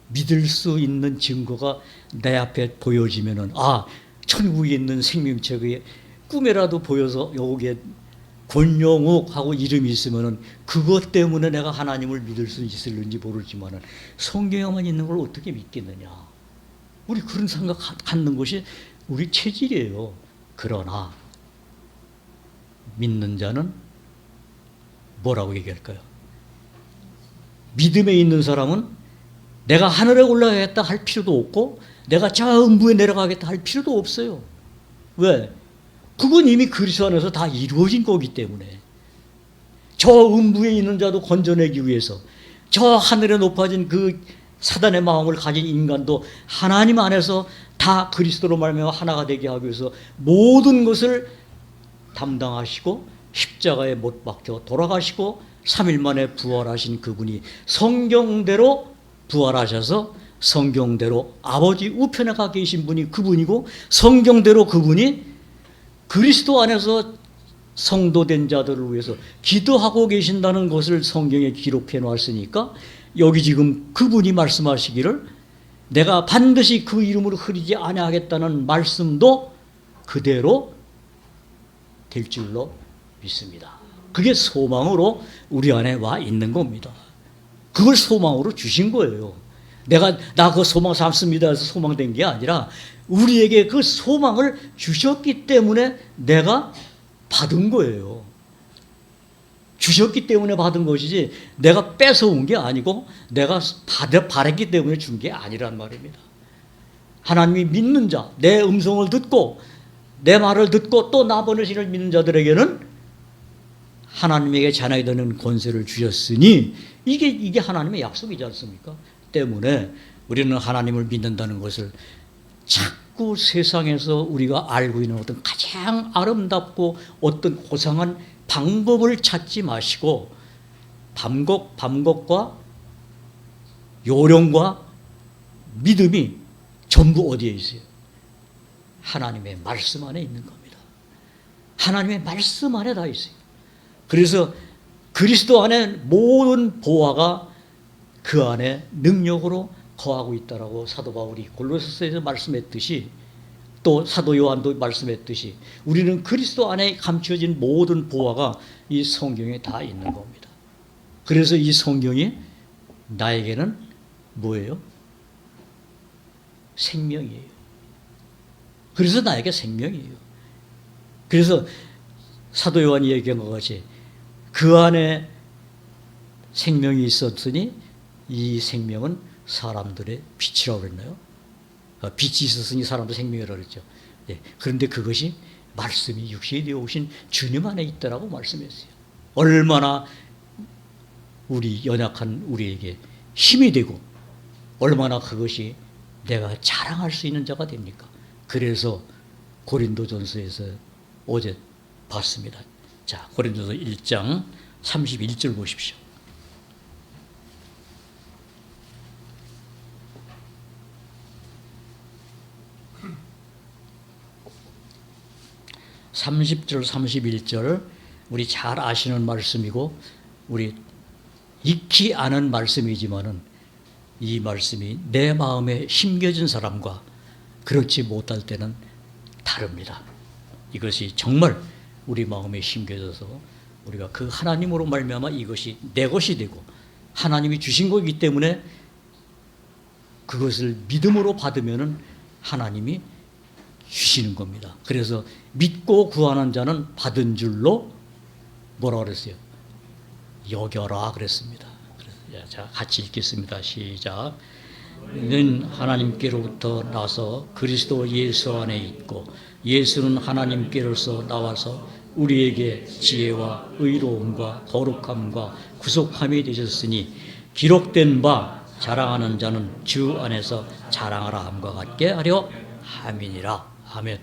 믿을 수 있는 증거가 내 앞에 보여지면은 천국에 있는 생명책의 꿈에라도 보여서 여기에 권영욱하고 이름이 있으면은 그것 때문에 내가 하나님을 믿을 수 있을는지 모르지만은 성경에만 있는 걸 어떻게 믿겠느냐? 우리 그런 생각 갖는 것이 우리 체질이에요. 그러나 믿는 자는 뭐라고 얘기할까요? 믿음에 있는 사람은 내가 하늘에 올라가겠다 할 필요도 없고 내가 저 음부에 내려가겠다 할 필요도 없어요. 왜? 그건 이미 그리스도 안에서 다 이루어진 거기 때문에. 저 음부에 있는 자도 건져내기 위해서 저 하늘에 높아진 그 사단의 마음을 가진 인간도 하나님 안에서 다 그리스도로 말미암아 하나가 되게 하기 위해서 모든 것을 담당하시고 십자가에 못 박혀 돌아가시고 3일 만에 부활하신 그분이 성경대로 부활하셔서 성경대로 아버지 우편에 가 계신 분이 그분이고, 성경대로 그분이 그리스도 안에서 성도된 자들을 위해서 기도하고 계신다는 것을 성경에 기록해 놨으니까, 여기 지금 그분이 말씀하시기를 내가 반드시 그 이름으로 흐리지 아니하겠다는 말씀도 그대로 될 줄로 믿습니다. 그게 소망으로 우리 안에 와 있는 겁니다. 그걸 소망으로 주신 거예요. 나 그 소망 삼습니다 해서 소망된 게 아니라 우리에게 그 소망을 주셨기 때문에 내가 받은 거예요. 주셨기 때문에 받은 것이지 내가 뺏어온 게 아니고 내가 바랬기 때문에 준 게 아니란 말입니다. 하나님이 믿는 자, 내 음성을 듣고 내 말을 듣고 또 나보내신 이를 믿는 자들에게는 하나님에게 자녀가 되는 권세를 주셨으니 이게 하나님의 약속이지 않습니까? 때문에 우리는 하나님을 믿는다는 것을 자꾸 세상에서 우리가 알고 있는 어떤 가장 아름답고 어떤 호상한 방법을 찾지 마시고 방법과 요령과 믿음이 전부 어디에 있어요? 하나님의 말씀 안에 있는 겁니다. 하나님의 말씀 안에 다 있어요. 그래서 그리스도 안에 모든 보화가 그 안에 능력으로 거하고 있다라고 사도 바울이 골로새서에서 말씀했듯이, 또 사도 요한도 말씀했듯이 우리는 그리스도 안에 감춰진 모든 보화가 이 성경에 다 있는 겁니다. 그래서 이 성경이 나에게는 뭐예요? 생명이에요. 그래서 나에게 생명이에요. 그래서 사도 요한이 얘기한 것 같이 그 안에 생명이 있었으니 이 생명은 사람들의 빛이라고 그랬나요? 빛이 있었으니 사람도 생명이라고 그랬죠. 네. 그런데 그것이 말씀이 육신이 되어 오신 주님 안에 있다라고 말씀했어요. 얼마나 우리 연약한 우리에게 힘이 되고 얼마나 그것이 내가 자랑할 수 있는 자가 됩니까? 그래서 고린도전서에서 어제 봤습니다. 자, 고린도서 1장 31절 보십시오. (30절) (31절) 우리 잘 아시는 말씀이고 우리 익히 아는 말씀이지만은 이 말씀이 내 마음에 심겨진 사람과 그렇지 못할 때는 다릅니다. 이것이 정말 우리 마음에 심겨져서 우리가 그 하나님으로 말미암아 이것이 내 것이 되고 하나님이 주신 거기 때문에 그것을 믿음으로 받으면은 하나님이 주시는 겁니다. 그래서 믿고 구하는 자는 받은 줄로 뭐라 그랬어요? 여겨라 그랬습니다. 자, 같이 읽겠습니다. 시작. 는 하나님께로부터 나서 그리스도 예수 안에 있고 예수는 하나님께로서 나와서 우리에게 지혜와 의로움과 거룩함과 구속함이 되셨으니 기록된 바 자랑하는 자는 주 안에서 자랑하라 함과 같게 하려 함이니라. 아멘.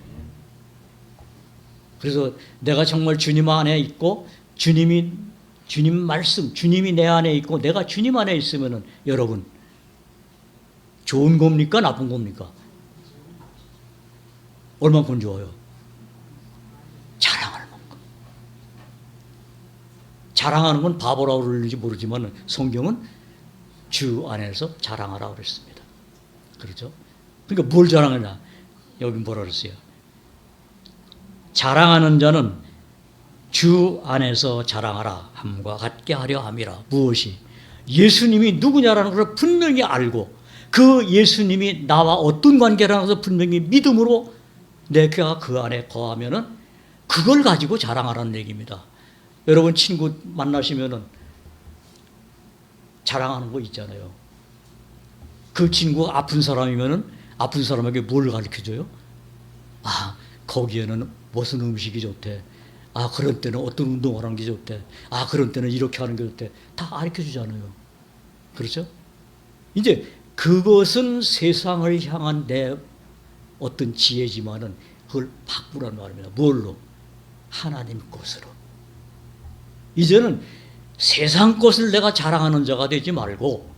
그래서 내가 정말 주님 안에 있고 주님 말씀, 주님이 내 안에 있고 내가 주님 안에 있으면은 여러분 좋은 겁니까? 나쁜 겁니까? 얼마큼 좋아요? 자랑할 만큼. 자랑하는 건 바보라고 그러는지 모르지만 성경은 주 안에서 자랑하라고 그랬습니다. 그렇죠? 그러니까 뭘 자랑하냐? 여기 뭐라 그랬어요? 자랑하는 자는 주 안에서 자랑하라 함과 같게 하려 함이라. 무엇이? 예수님이 누구냐라는 것을 분명히 알고 그 예수님이 나와 어떤 관계라는 것을 분명히 믿음으로 내가 그 안에 거하면은 그걸 가지고 자랑하라는 얘기입니다. 여러분 친구 만나시면은 자랑하는 거 있잖아요. 그 친구가 아픈 사람이면은 아픈 사람에게 뭘 가르쳐줘요? 아, 거기에는 무슨 음식이 좋대. 아, 그런 때는 어떤 운동을 하는 게 좋대. 아, 그런 때는 이렇게 하는 게 좋대. 다 가르쳐주잖아요. 그렇죠? 이제 그것은 세상을 향한 내 어떤 지혜지만은 그걸 바꾸란 말입니다. 뭘로? 하나님 것으로. 이제는 세상 것을 내가 자랑하는 자가 되지 말고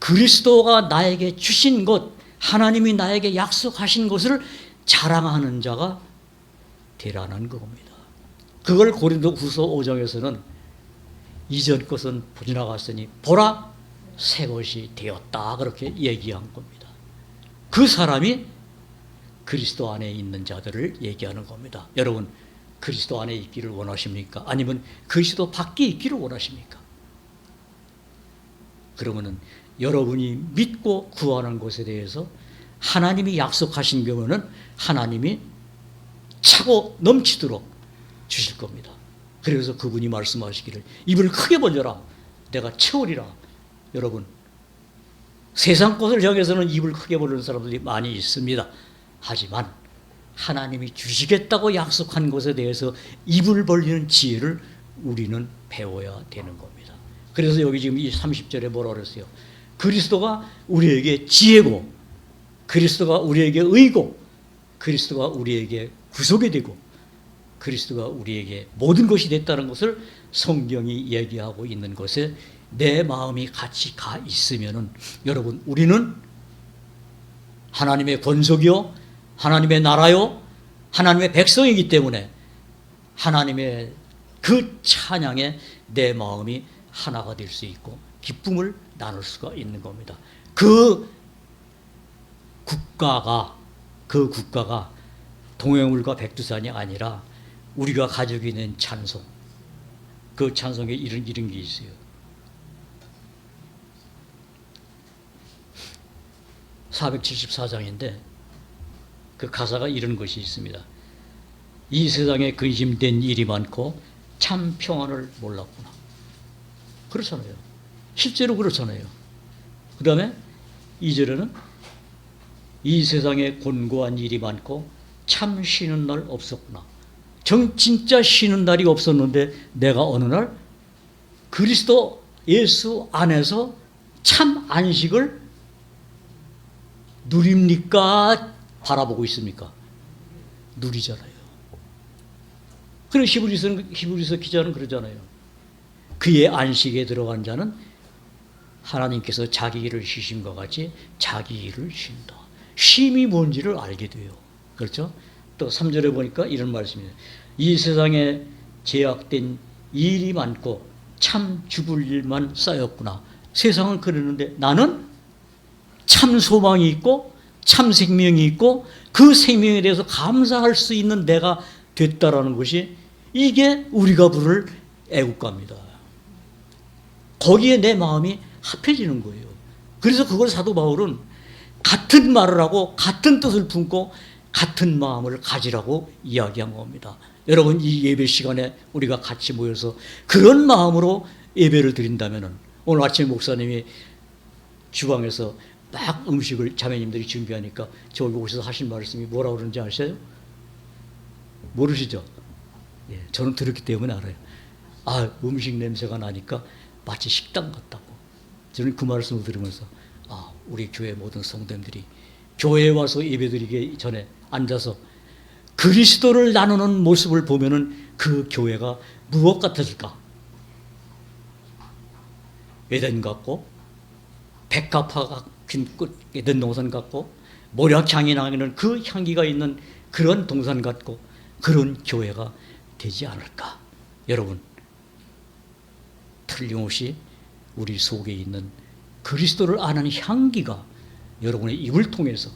그리스도가 나에게 주신 것, 하나님이 나에게 약속하신 것을 자랑하는 자가 되라는 겁니다. 그걸 고린도후서 5장에서는 이전 것은 지나갔으니 보라 새 것이 되었다 그렇게 얘기한 겁니다. 그 사람이 그리스도 안에 있는 자들을 얘기하는 겁니다. 여러분 그리스도 안에 있기를 원하십니까? 아니면 그리스도 밖에 있기를 원하십니까? 그러면은 여러분이 믿고 구하는 것에 대해서 하나님이 약속하신 경우는 하나님이 차고 넘치도록 주실 겁니다. 그래서 그분이 말씀하시기를 입을 크게 벌려라 내가 채우리라. 여러분 세상 것을 향해서는 입을 크게 벌리는 사람들이 많이 있습니다. 하지만 하나님이 주시겠다고 약속한 것에 대해서 입을 벌리는 지혜를 우리는 배워야 되는 겁니다. 그래서 여기 지금 이 30절에 뭐라 그랬어요? 그리스도가 우리에게 지혜고 그리스도가 우리에게 의고 그리스도가 우리에게 구속이 되고 그리스도가 우리에게 모든 것이 됐다는 것을 성경이 얘기하고 있는 것에 내 마음이 같이 가 있으면은 여러분 우리는 하나님의 권속이요 하나님의 나라요 하나님의 백성이기 때문에 하나님의 그 찬양에 내 마음이 하나가 될 수 있고 기쁨을 나눌 수가 있는 겁니다. 그 국가가 동해물과 백두산이 아니라 우리가 가지고 있는 찬송, 그 찬송에 이런 게 있어요. (474장인데) 그 가사가 이런 것이 있습니다. 이 세상에 근심된 일이 많고 참 평안을 몰랐구나. 그렇잖아요. 실제로 그렇잖아요. 그 다음에 2절에는 이 세상에 곤고한 일이 많고 참 쉬는 날 없었구나. 진짜 쉬는 날이 없었는데 내가 어느 날 그리스도 예수 안에서 참 안식을 누립니까? 바라보고 있습니까? 누리잖아요. 그리고 히브리서 기자는 그러잖아요. 그의 안식에 들어간 자는 하나님께서 자기 일을 쉬심과 같이 자기 일을 쉰다. 쉼이 뭔지를 알게 돼요. 그렇죠? 또 3절에 보니까 이런 말씀이에요. 이 세상에 제약된 일이 많고 참 죽을 일만 쌓였구나. 세상은 그러는데 나는 참 소망이 있고 참 생명이 있고 그 생명에 대해서 감사할 수 있는 내가 됐다라는 것이 이게 우리가 부를 애국가입니다. 거기에 내 마음이 합해지는 거예요. 그래서 그걸 사도 바울은 같은 말을 하고 같은 뜻을 품고 같은 마음을 가지라고 이야기한 겁니다. 여러분 이 예배 시간에 우리가 같이 모여서 그런 마음으로 예배를 드린다면 오늘 아침에 목사님이 주방에서 막 음식을 자매님들이 준비하니까 저기 오셔서 하신 말씀이 뭐라고 그러는지 아세요? 모르시죠? 예, 저는 들었기 때문에 알아요. 아, 음식 냄새가 나니까 마치 식당 같다고. 저는 그 말씀을 들으면서 아, 우리 교회 모든 성도님들이 교회에 와서 예배드리기 전에 앉아서 그리스도를 나누는 모습을 보면은 그 교회가 무엇 같아질까? 에덴 같고 백합화가 에덴 동산 같고 모략향이 나는 그 향기가 있는 그런 동산 같고 그런 교회가 되지 않을까? 여러분 틀림없이 우리 속에 있는 그리스도를 아는 향기가 여러분의 입을 통해서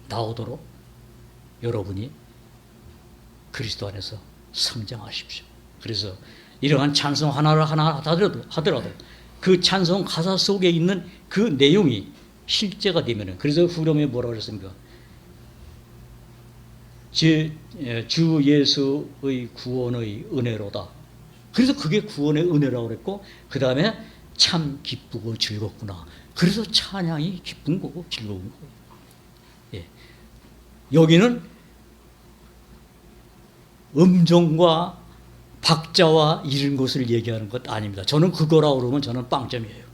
나오도록 여러분이 그리스도 안에서 성장하십시오. 그래서 이러한 찬송 하나를 하더라도 그 찬송 가사 속에 있는 그 내용이 실제가 되면은 그래서 후렴에 뭐라고 그랬습니까? 주 예수의 구원의 은혜로다. 그래서 그게 구원의 은혜라고 그랬고 그 다음에 참 기쁘고 즐겁구나. 그래서 찬양이 기쁜 거고 즐거운 거예요. 예. 여기는 음정과 박자와 이런 것을 얘기하는 것 아닙니다. 저는 그거라고 그러면 저는 빵점이에요.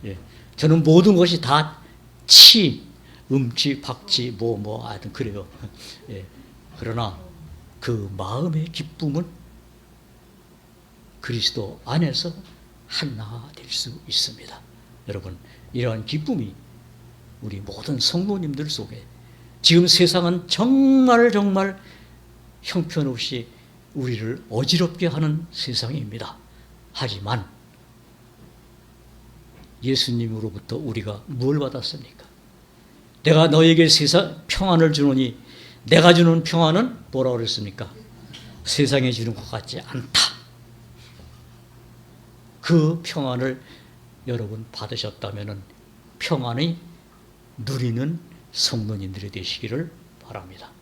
예. 저는 모든 것이 다 치, 음치, 박치, 하여튼 그래요. 예. 그러나 그 마음의 기쁨은 그리스도 안에서 하나가 될 수 있습니다. 여러분, 이러한 기쁨이 우리 모든 성도님들 속에, 지금 세상은 정말 형편없이 우리를 어지럽게 하는 세상입니다. 하지만 예수님으로부터 우리가 뭘 받았습니까? 내가 너에게 세상 평안을 주노니, 내가 주는 평안은 뭐라고 그랬습니까? 세상에 주는 것 같지 않다. 그 평안을 여러분 받으셨다면 평안이 누리는 성도님들이 되시기를 바랍니다.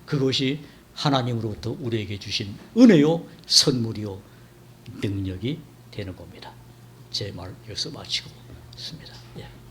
그것이 하나님으로부터 우리에게 주신 은혜요, 선물이요, 능력이 되는 겁니다. 제 말 여기서 마치고 있습니다. 예.